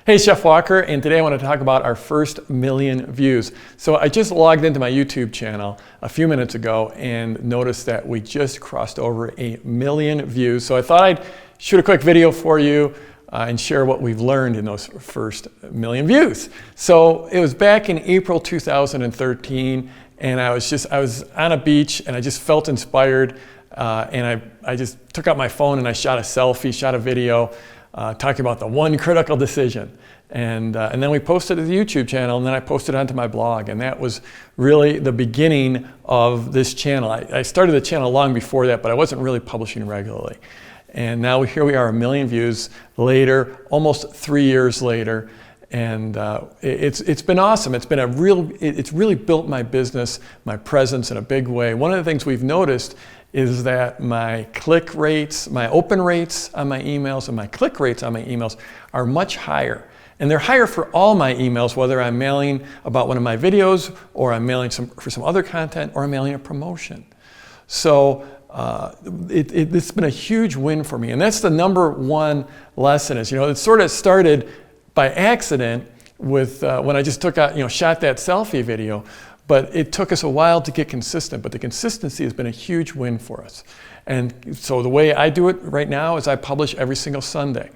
Hey, Chef Walker, and today I want to talk about our first million views. So I just logged into my YouTube channel a few minutes ago and noticed that we just crossed over 1,000,000 views. So I thought I'd shoot a quick video for you and share what we've learned in those first 1,000,000 views. So it was back in April 2013, and I was on a beach and I just felt inspired, and I just took out my phone and I shot a selfie, shot a video, talking about the one critical decision. And then we posted it to the YouTube channel, and then I posted it onto my blog. And that was really the beginning of this channel. I started the channel long before that, but I wasn't really publishing regularly. And now here we are, 1,000,000 views later, almost 3 years later. And it's been awesome. It's really built my business, my presence in a big way. One of the things we've noticed is that my click rates, my open rates on my emails and my click rates on my emails are much higher. And they're higher for all my emails, whether I'm mailing about one of my videos, or I'm mailing for some other content, or I'm mailing a promotion. So it's been a huge win for me. And that's the number one lesson is, it sort of started by accident with when I just took out, shot that selfie video. But it took us a while to get consistent, but the consistency has been a huge win for us. And so the way I do it right now is I publish every single Sunday.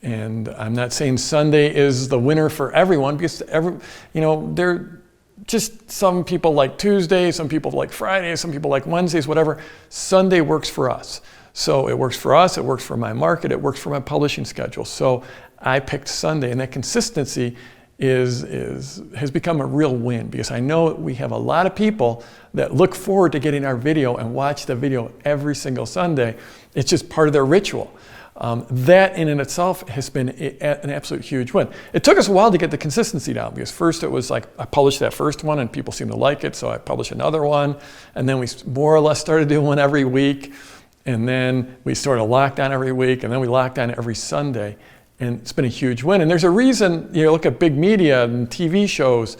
And I'm not saying Sunday is the winner for everyone, because there just some people like Tuesday, some people like Friday, some people like Wednesdays, whatever. Sunday works for us. So it works for us, it works for my market, it works for my publishing schedule. So I picked Sunday, and that consistency has become a real win, because I know we have a lot of people that look forward to getting our video and watch the video every single Sunday. It's just part of their ritual. That in and itself has been an absolute huge win. It took us a while to get the consistency down, because first it was like I published that first one and people seemed to like it, so I published another one, and then we more or less started doing one every week, and then we sort of locked on every week, and then we locked on every Sunday. And it's been a huge win. And there's a reason, look at big media and TV shows,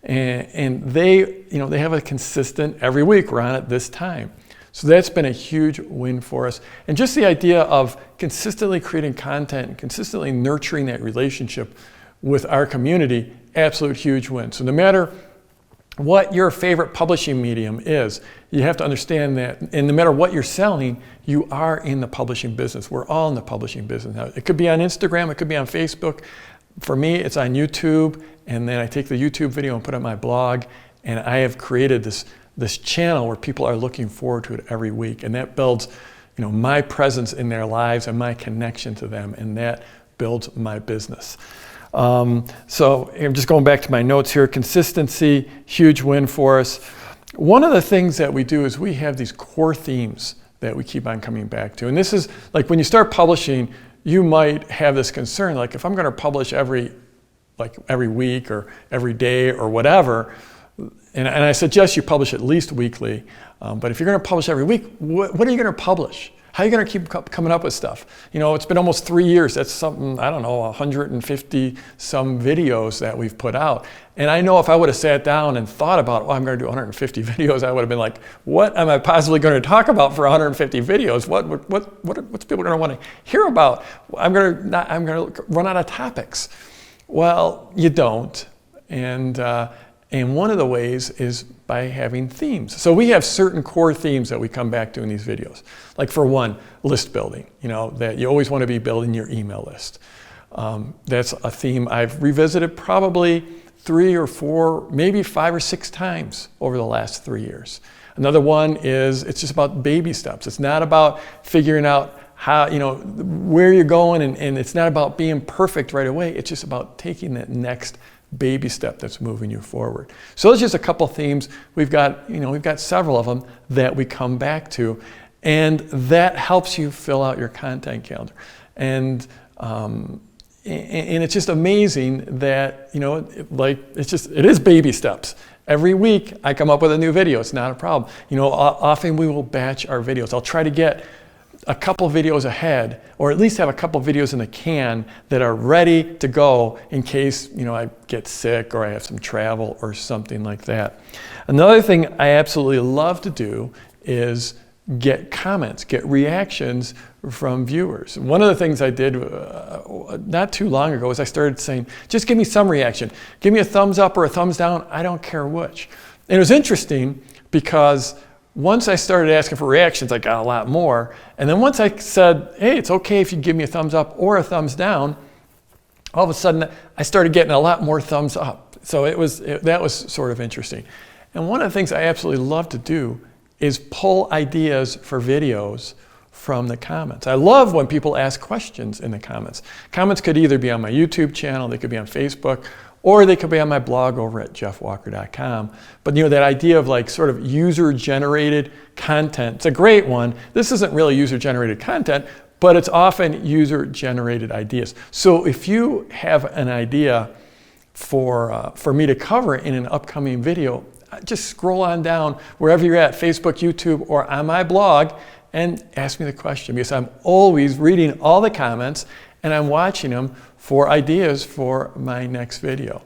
and they have a consistent, every week we're on at this time. So that's been a huge win for us. And just the idea of consistently creating content and consistently nurturing that relationship with our community, absolute huge win. So no matter what your favorite publishing medium is, you have to understand that, and no matter what you're selling, you are in the publishing business. We're all in the publishing business now. It could be on Instagram, it could be on Facebook. For me, it's on YouTube, and then I take the YouTube video and put it on my blog, and I have created this channel where people are looking forward to it every week, and that builds my presence in their lives and my connection to them, and that builds my business. So I'm just going back to my notes here. Consistency, huge win for us. One of the things that we do is we have these core themes that we keep on coming back to. And this is like when you start publishing, you might have this concern, like if I'm going to publish every week or every day or whatever, and I suggest you publish at least weekly, but if you're going to publish every week, what are you going to publish? How are you going to keep coming up with stuff? It's been almost 3 years. That's something, 150 some videos that we've put out. And I know if I would have sat down and thought about, I'm going to do 150 videos, I would have been like, what am I possibly going to talk about for 150 videos? What's people going to want to hear about? I'm going to run out of topics. Well, you don't. And one of the ways is by having themes. So we have certain core themes that we come back to in these videos. Like for one, list building, that you always want to be building your email list. That's a theme I've revisited probably 3 or 4, maybe 5 or 6 times over the last 3 years. Another one is it's just about baby steps. It's not about figuring out how, where you're going, and it's not about being perfect right away. It's just about taking that next baby step that's moving you forward. So those are just a couple themes. We've got several of them that we come back to, and that helps you fill out your content calendar. And it's just amazing that, it is baby steps. Every week I come up with a new video. It's not a problem. Often we will batch our videos. I'll try to get a couple videos ahead, or at least have a couple videos in the can that are ready to go in case I get sick or I have some travel or something like that. Another thing I absolutely love to do is get comments, get reactions from viewers. One of the things I did not too long ago is I started saying, just give me some reaction. Give me a thumbs up or a thumbs down, I don't care which. And it was interesting because once I started asking for reactions, I got a lot more. And then once I said, hey, it's okay if you give me a thumbs up or a thumbs down, all of a sudden I started getting a lot more thumbs up. So that was sort of interesting. And one of the things I absolutely love to do is pull ideas for videos from the comments. I love when people ask questions in the comments. Comments could either be on my YouTube channel, they could be on Facebook, or they could be on my blog over at jeffwalker.com. But you know, that idea of like sort of user-generated content, it's a great one. This isn't really user-generated content, but it's often user-generated ideas. So if you have an idea for me to cover in an upcoming video, just scroll on down wherever you're at, Facebook, YouTube, or on my blog, and ask me the question, because I'm always reading all the comments and I'm watching them for ideas for my next video.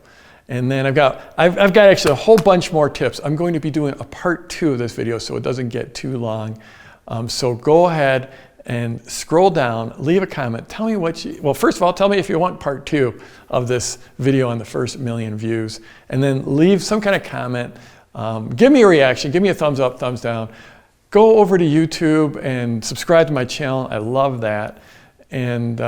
And then I've got actually a whole bunch more tips. I'm going to be doing a part 2 of this video so it doesn't get too long. So go ahead and scroll down, leave a comment. Tell me well, first of all, tell me if you want part 2 of this video on the first 1,000,000 views, and then leave some kind of comment. Give me a reaction, give me a thumbs up, thumbs down. Go over to YouTube and subscribe to my channel. I love that. And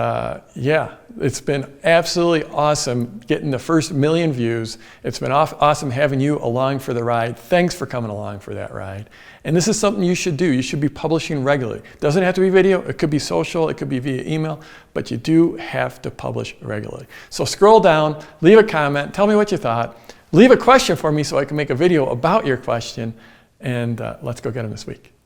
yeah, it's been absolutely awesome getting the first 1,000,000 views. It's been awesome having you along for the ride. Thanks for coming along for that ride. And this is something you should do. You should be publishing regularly. It doesn't have to be video. It could be social. It could be via email. But you do have to publish regularly. So scroll down, leave a comment, tell me what you thought. Leave a question for me so I can make a video about your question. And let's go get them this week.